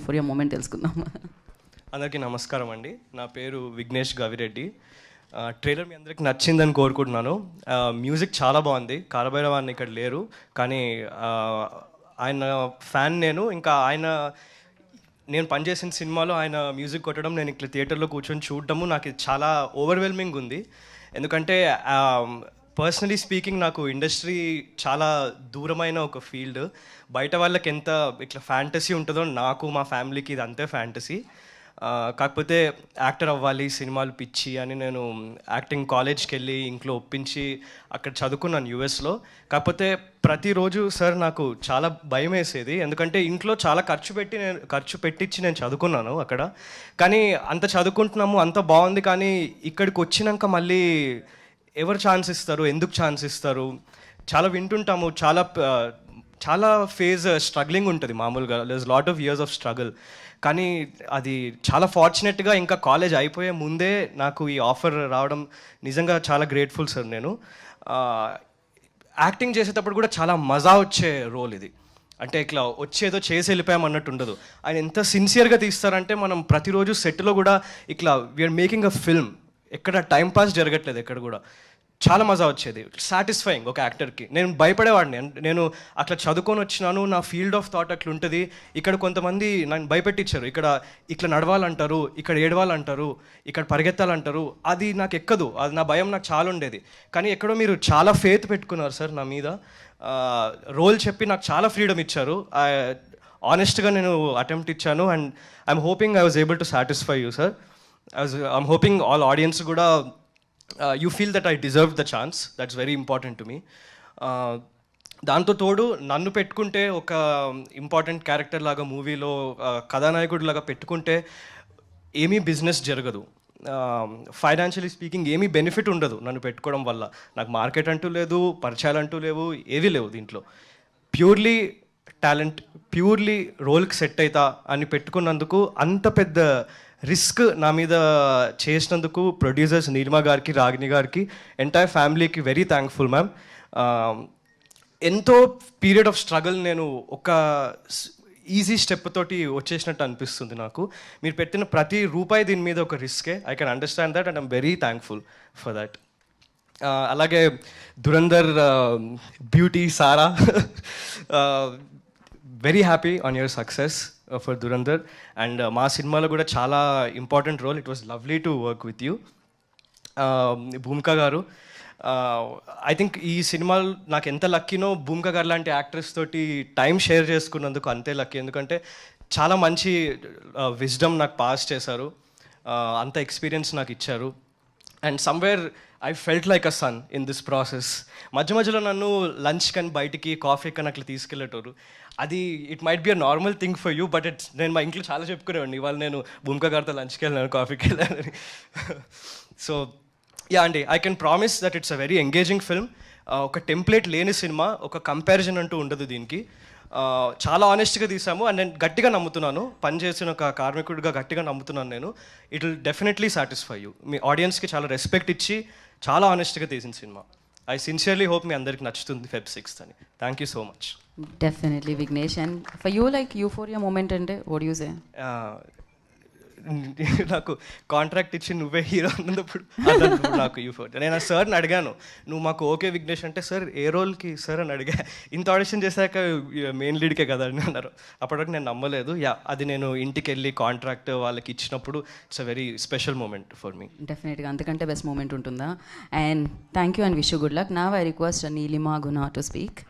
Euphoria moment తెలుసుకుందాం. అందరికీ నమస్కారం అండి. నా పేరు విఘ్నేష్ గవిరెడ్డి. ట్రైలర్ మీ అందరికి నచ్చిందని కోరుకుంటున్నాను. మ్యూజిక్ చాలా బాగుంది. కాలభైరవాన్ని ఇక్కడ లేరు, కానీ ఆయన ఫ్యాన్ నేను. ఇంకా నేను పనిచేసిన సినిమాలో ఆయన మ్యూజిక్ కొట్టడం, నేను ఇట్లా థియేటర్లో కూర్చొని చూడటము నాకు చాలా ఓవర్వెల్మింగ్ ఉంది. ఎందుకంటే పర్సనలీ స్పీకింగ్ నాకు ఇండస్ట్రీ చాలా దూరమైన ఒక ఫీల్డ్. బయట వాళ్ళకి ఎంత ఇట్లా ఫ్యాంటసీ ఉంటుందో నాకు మా ఫ్యామిలీకి ఇది అంతే ఫ్యాంటసీ. కాకపోతే యాక్టర్ అవ్వాలి, సినిమాలు పిచ్చి అని నేను యాక్టింగ్ కాలేజ్కి వెళ్ళి ఇంట్లో ఒప్పించి అక్కడ చదువుకున్నాను యూఎస్లో. కాకపోతే ప్రతిరోజు సార్ నాకు చాలా భయం వేసేది, ఎందుకంటే ఇంట్లో చాలా ఖర్చు పెట్టించి నేను చదువుకున్నాను అక్కడ. కానీ అంత చదువుకుంటున్నాము, అంత బాగుంది, కానీ ఇక్కడికి వచ్చినాక మళ్ళీ ఎవరు ఛాన్స్ ఇస్తారు, ఎందుకు ఛాన్స్ ఇస్తారు, చాలా వింటుంటాము. చాలా ఫేజ్ స్ట్రగ్లింగ్ ఉంటుంది మామూలుగా. There's lot of years of struggle. కానీ అది చాలా ఫార్చునేట్గా ఇంకా కాలేజ్ అయిపోయే ముందే నాకు ఈ ఆఫర్ రావడం నిజంగా చాలా గ్రేట్ఫుల్ సార్. నేను యాక్టింగ్ చేసేటప్పుడు కూడా చాలా మజా వచ్చే రోల్ ఇది. అంటే ఇట్లా వచ్చేదో చేసి వెళ్ళిపోయామన్నట్టు ఉండదు. ఆయన ఎంత సిన్సియర్గా తీస్తారంటే మనం ప్రతిరోజు సెట్లో కూడా ఇట్లా వీఆర్ మేకింగ్ అ ఫిల్మ్, ఎక్కడ టైంపాస్ జరగట్లేదు ఎక్కడ కూడా. చాలా మజా వచ్చేది, సాటిస్ఫైయింగ్ ఒక యాక్టర్కి. నేను భయపడేవాడిని, నేను అట్లా చదువుకొని వచ్చినాను, నా ఫీల్డ్ ఆఫ్ థాట్ అట్లా ఉంటుంది. ఇక్కడ కొంతమంది నన్ను భయపెట్టించారు, ఇట్లా నడవాలంటారు, ఇక్కడ ఏడవాలంటారు, ఇక్కడ పరిగెత్తాలంటారు. అది నాకు ఎక్కదు, అది నా భయం నాకు చాలా ఉండేది. కానీ ఎక్కడో మీరు చాలా ఫేత్ పెట్టుకున్నారు సార్ నా మీద. రోల్ చెప్పి నాకు చాలా ఫ్రీడమ్ ఇచ్చారు. ఆనెస్ట్గా నేను అటెంప్ట్ ఇచ్చాను, and I'm hoping I was able to satisfy you sir. I'm hoping all audience కూడా you feel that I deserve the chance. That's very important to me. దాంతో తోడు నన్ను పెట్టుకుంటే ఒక ఇంపార్టెంట్ క్యారెక్టర్ లాగా మూవీలో కథానాయకుడి లాగా పెట్టుకుంటే ఏమీ బిజినెస్ జరగదు. ఫైనాన్షియలీ స్పీకింగ్ ఏమీ బెనిఫిట్ ఉండదు నన్ను పెట్టుకోవడం వల్ల. నాకు మార్కెట్ అంటూ లేదు, పరిచయాలు అంటూ లేవు, ఏవీ లేవు దీంట్లో. ప్యూర్లీ టాలెంట్, ప్యూర్లీ రోల్కి సెట్ అవుతా అని పెట్టుకున్నందుకు అంత పెద్ద రిస్క్ నా మీద చేసినందుకు ప్రొడ్యూసర్స్ నీలిమా గారికి, రాగిణి గారికి, ఎంటైర్ ఫ్యామిలీకి వెరీ థ్యాంక్ఫుల్ మ్యామ్. ఎంతో పీరియడ్ ఆఫ్ స్ట్రగుల్ నేను ఒక ఈజీ స్టెప్ తోటి వచ్చేసినట్టు అనిపిస్తుంది నాకు. మీరు పెట్టిన ప్రతి రూపాయి దీని మీద ఒక రిస్కే. I can understand that and I'm very thankful for that. అలాగే Dhurandhar beauty Sara, very happy on your success for Dhurandhar. And మా సినిమాలో కూడా చాలా important role. It was lovely to work with you. Bhumika గారు, ఐ థింక్ ఈ సినిమాలో నాకు ఎంత లక్కీనో, భూమిక గారు లాంటి యాక్ట్రెస్ తోటి టైం షేర్ చేసుకున్నందుకు అంతే లక్కీ. ఎందుకంటే చాలా మంచి విజ్డమ్ నాకు పాస్ చేశారు, అంత ఎక్స్పీరియన్స్ నాకు ఇచ్చారు. And somewhere I felt like a son in this process. మధ్యలో నన్ను లంచ్ కానీ బయటికి కాఫీ కానీ అట్లా తీసుకెళ్ళేటోరు. అది it might be a normal thing for you, but నేను మా ఇంట్లో చాలా చెప్పుకునేవాడిని, ఇవాళ నేను భూమిక గారితో లంచ్కి వెళ్ళాను, కాఫీకి వెళ్ళానని. సో యా అండి, I can promise that it's a very engaging film. ఒక టెంప్లెట్ లేని సినిమా, ఒక కంపారిజన్ అంటూ ఉండదు దీనికి. చాలా ఆనెస్ట్గా తీసాము అండ్ నేను గట్టిగా నమ్ముతున్నాను, పనిచేసిన ఒక కార్మికుడిగా గట్టిగా నమ్ముతున్నాను నేను. It will definitely satisfy you. మీ ఆడియన్స్కి చాలా రెస్పెక్ట్ ఇచ్చి చాలా ఆనెస్ట్గా తీసిన సినిమా. ఐ సిన్సియర్లీ హోప్ మీ అందరికి నచ్చుతుంది Feb 6th అని. Thank you so much. Definitely Vignesh. And for you, like euphoria moment ante what do you say? నాకు కాంట్రాక్ట్ ఇచ్చి నువ్వే హీరో అన్నప్పుడు నాకు యూఫోరియా. నేను ఆ సార్ని అడిగాను, నువ్వు మాకు ఓకే విఘ్నేష్ అంటే, సార్ ఏ రోల్కి సార్ అని అడిగా. ఇంత ఆడిషన్ చేశాక మెయిన్ లీడ్కే కదా అని అన్నారు. అప్పటివరకు నేను నమ్మలేదు. అది నేను ఇంటికి వెళ్ళి కాంట్రాక్ట్ వాళ్ళకి ఇచ్చినప్పుడు it's a very special moment for me. డెఫినెట్గా అంతకంటే బెస్ట్ మూమెంట్ ఉంటుందా. And thank you and wish you good luck. Now I request Neelima Guna to speak.